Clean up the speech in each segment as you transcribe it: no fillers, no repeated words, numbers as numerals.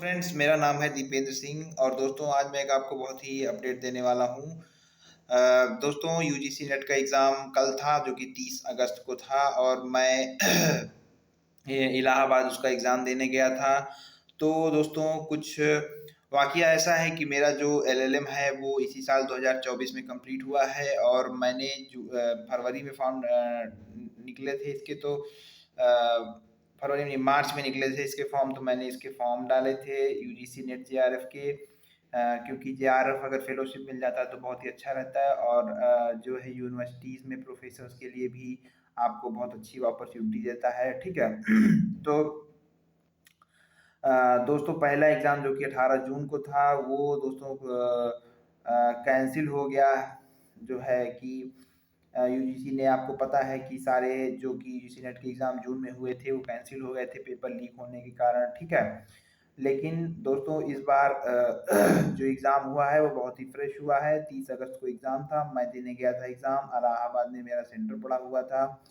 Friends, मेरा नाम है दीपेंद्र सिंह और दोस्तों आज मैं एक आपको बहुत ही अपडेट देने वाला हूँ। दोस्तों यूजीसी नेट का एग्ज़ाम कल था जो कि 30 अगस्त को था और मैं ये इलाहाबाद उसका एग्ज़ाम देने गया था। तो दोस्तों कुछ वाक़या ऐसा है कि मेरा जो एलएलएम है वो इसी साल 2024 में कंप्लीट हुआ है और मैंने फरवरी में फॉर्म निकले थे इसके तो फरवरी नहीं मार्च में निकले थे इसके फॉर्म, तो मैंने इसके फॉर्म डाले थे यूजीसी नेट जेआरएफ के। क्योंकि जेआरएफ अगर फेलोशिप मिल जाता है तो बहुत ही अच्छा रहता है और जो है यूनिवर्सिटीज़ में प्रोफेसर्स के लिए भी आपको बहुत अच्छी अपॉर्चुनिटी देता है, ठीक है। तो दोस्तों पहला एग्ज़ाम जो कि 18 जून को था वो दोस्तों कैंसिल हो गया। जो है कि यूजीसी ने, आपको पता है कि सारे जो कि यूजीसी नेट के एग्ज़ाम जून में हुए थे वो कैंसिल हो गए थे पेपर लीक होने के कारण, ठीक है। लेकिन दोस्तों इस बार जो एग्ज़ाम हुआ है वो बहुत ही फ्रेश हुआ है। 30 अगस्त को एग्ज़ाम था, मैं देने गया था एग्ज़ाम, इलाहाबाद में मेरा सेंटर पड़ा हुआ था।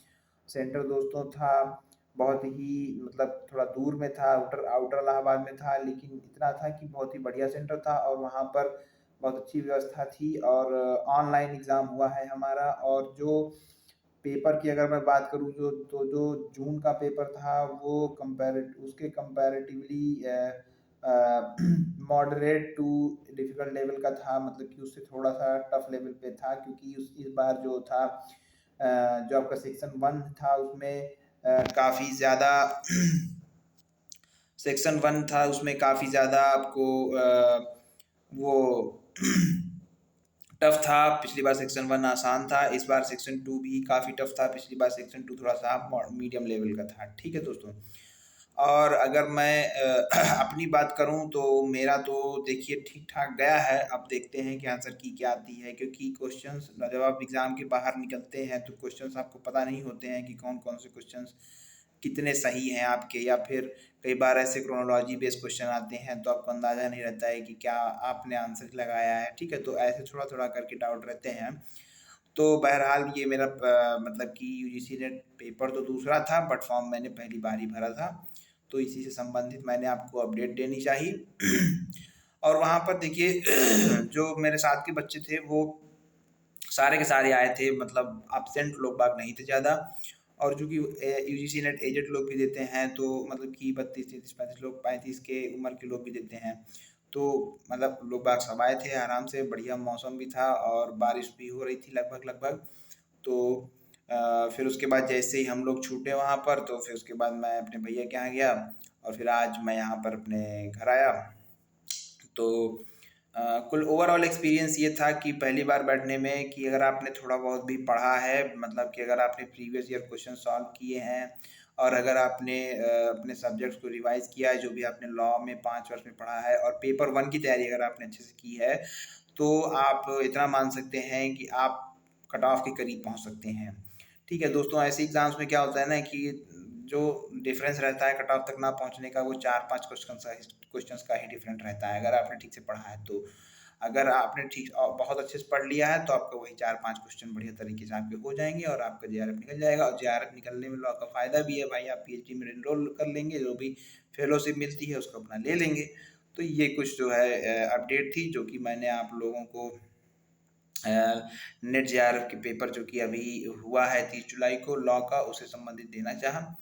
सेंटर दोस्तों था बहुत ही मतलब थोड़ा दूर में था, आउटर आउटर इलाहाबाद में था, लेकिन इतना था कि बहुत ही बढ़िया सेंटर था और वहाँ पर बहुत अच्छी व्यवस्था थी और ऑनलाइन एग्ज़ाम हुआ है हमारा। और जो पेपर की अगर मैं बात करूँ जो जून का पेपर था वो comparatively moderate too difficult level का था, मतलब कि उससे थोड़ा-सा टफ लेवल पे था क्योंकि इस बार जो था जो आपका सेक्शन 1 था उसमें काफ़ी ज़्यादा सेक्शन 1 था उसमें काफ़ी ज़्यादा आपको वो टफ था। पिछली बार सेक्शन 1 आसान था, इस बार सेक्शन 2 भी काफ़ी टफ था, पिछली बार सेक्शन 2 थोड़ा-सा मीडियम लेवल का था, ठीक है दोस्तों। और अगर मैं अपनी बात करूँ तो मेरा तो देखिए ठीक-ठाक गया है, अब देखते हैं कि आंसर की क्या आती है क्योंकि क्वेश्चंस जब आप एग्ज़ाम के बाहर निकलते हैं तो क्वेश्चंस आपको पता नहीं होते हैं कि कौन-कौन से क्वेश्चंस कितने सही हैं आपके, या फिर कई बार ऐसे क्रोनोलॉजी बेस्ड क्वेश्चन आते हैं तो आपको अंदाज़ा नहीं रहता है कि क्या आपने आंसर लगाया है, ठीक है। तो ऐसे थोड़ा-थोड़ा करके डाउट रहते हैं। तो बहरहाल ये मेरा मतलब कि यूजीसी नेट पेपर तो दूसरा था बट फॉर्म मैंने पहली बार ही भरा था, तो इसी से संबंधित मैंने आपको अपडेट देनी चाहिए। और वहाँ पर देखिए जो मेरे साथ के बच्चे थे वो सारे के सारे आए थे, मतलब एब्सेंट लोग बाग नहीं थे ज़्यादा। और चूँकि यूजीसी नेट एजेड लोग भी देते हैं तो मतलब कि 32, 33, 35 लोग, 35 के उम्र के लोग भी देते हैं। तो मतलब लोग बाग सब आए थे आराम से, बढ़िया मौसम भी था और बारिश भी हो रही थी लगभग-लगभग। तो फिर उसके बाद जैसे ही हम लोग छूटे वहाँ पर तो फिर उसके बाद मैं अपने भैया के यहाँ गया और फिर आज मैं यहाँ पर अपने घर आया। तो कुल ओवरऑल एक्सपीरियंस ये था कि पहली बार बैठने में कि अगर आपने थोड़ा बहुत भी पढ़ा है, मतलब कि अगर आपने प्रीवियस ईयर क्वेश्चन सॉल्व किए हैं और अगर आपने अपने सब्जेक्ट्स को रिवाइज किया है जो भी आपने लॉ में 5 वर्ष में पढ़ा है और पेपर 1 की तैयारी अगर आपने अच्छे से की है, तो आप इतना मान सकते हैं कि आप कट ऑफ के करीब पहुंच सकते हैं, ठीक है दोस्तों। ऐसे एग्जाम्स में क्या होता है ना कि जो डिफरेंस रहता है कट ऑफ तक ना पहुंचने का वो 4-5 क्वेश्चंस का ही डिफरेंट रहता है अगर आपने ठीक से पढ़ा है तो। अगर आपने ठीक बहुत अच्छे से पढ़ लिया है तो आपका वही 4-5 क्वेश्चन बढ़िया तरीके से आपके हो जाएंगे और आपका जेआरएफ निकल जाएगा। और जेआरएफ निकलने में लॉ का फ़ायदा भी है भाई, आप पीएचडी में एनरोल कर लेंगे, जो भी फेलोशिप मिलती है उसको अपना ले लेंगे। तो ये कुछ जो है अपडेट थी जो कि मैंने आप लोगों को नेट जेआरएफ के पेपर जो कि अभी हुआ है 30 जुलाई को लॉ का, उससे संबंधित देना चाहा।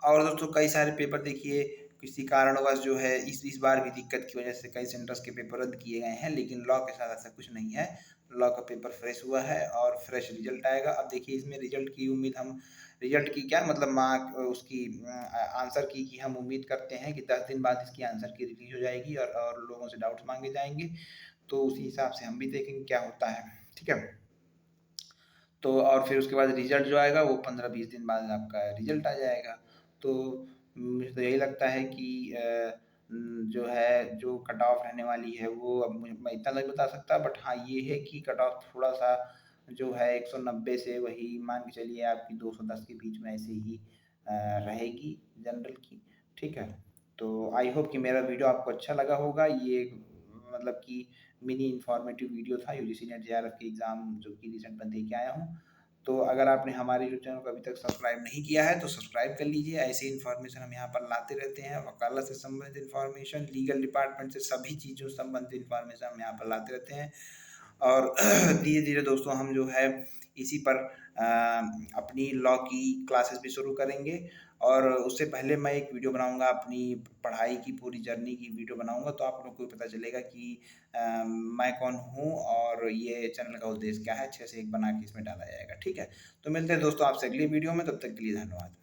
और दोस्तों कई सारे पेपर देखिए किसी कारणवश जो है इस बार भी दिक्कत की वजह से कई सेंटर्स के पेपर रद्द किए गए हैं, लेकिन लॉ के साथ ऐसा कुछ नहीं है। लॉ का पेपर फ्रेश हुआ है और फ्रेश रिजल्ट आएगा। अब देखिए इसमें रिजल्ट की उम्मीद हम, रिजल्ट की क्या मतलब मार्क उसकी आंसर की हम उम्मीद करते हैं कि 10 दिन बाद इसकी आंसर की रिलीज हो जाएगी और लोगों से डाउट्स मांगे जाएंगे। तो उसी हिसाब से हम भी देखेंगे क्या होता है, ठीक है। तो और फिर उसके बाद रिजल्ट जो आएगा वो 15-20 दिन बाद आपका रिजल्ट आ जाएगा। तो मुझे तो यही लगता है कि जो है जो कट ऑफ रहने वाली है वो अब मैं इतना नहीं बता सकता, बट हाँ ये है कि कट ऑफ थोड़ा सा जो है 190 से वही मान के चलिए आपकी 210 के बीच में ऐसे ही रहेगी जनरल की, ठीक है। तो आई होप कि मेरा वीडियो आपको अच्छा लगा होगा। ये मतलब कि मिनी इन्फॉर्मेटिव वीडियो था यूजीसी नेट जेआरएफ के एग्ज़ाम जो कि रिसेंट में दे के आया हूँ। तो अगर आपने हमारे यूट्यूब चैनल को अभी तक सब्सक्राइब नहीं किया है तो सब्सक्राइब कर लीजिए। ऐसी इन्फॉर्मेशन हम यहाँ पर लाते रहते हैं, वकालत से संबंधित इन्फॉर्मेशन, लीगल डिपार्टमेंट से सभी चीज़ों से संबंधित इन्फॉर्मेशन हम यहाँ पर लाते रहते हैं। और धीरे धीरे दोस्तों हम जो है इसी पर अपनी लॉ की क्लासेस भी शुरू करेंगे। और उससे पहले मैं एक वीडियो बनाऊंगा, अपनी पढ़ाई की पूरी जर्नी की वीडियो बनाऊंगा, तो आप लोग को पता चलेगा कि मैं कौन हूँ और ये चैनल का उद्देश्य क्या है। अच्छे से एक बना के इसमें डाला जाएगा। ठीक है, तो मिलते हैं दोस्तों आपसे अगली वीडियो में, तब तक के लिए धन्यवाद।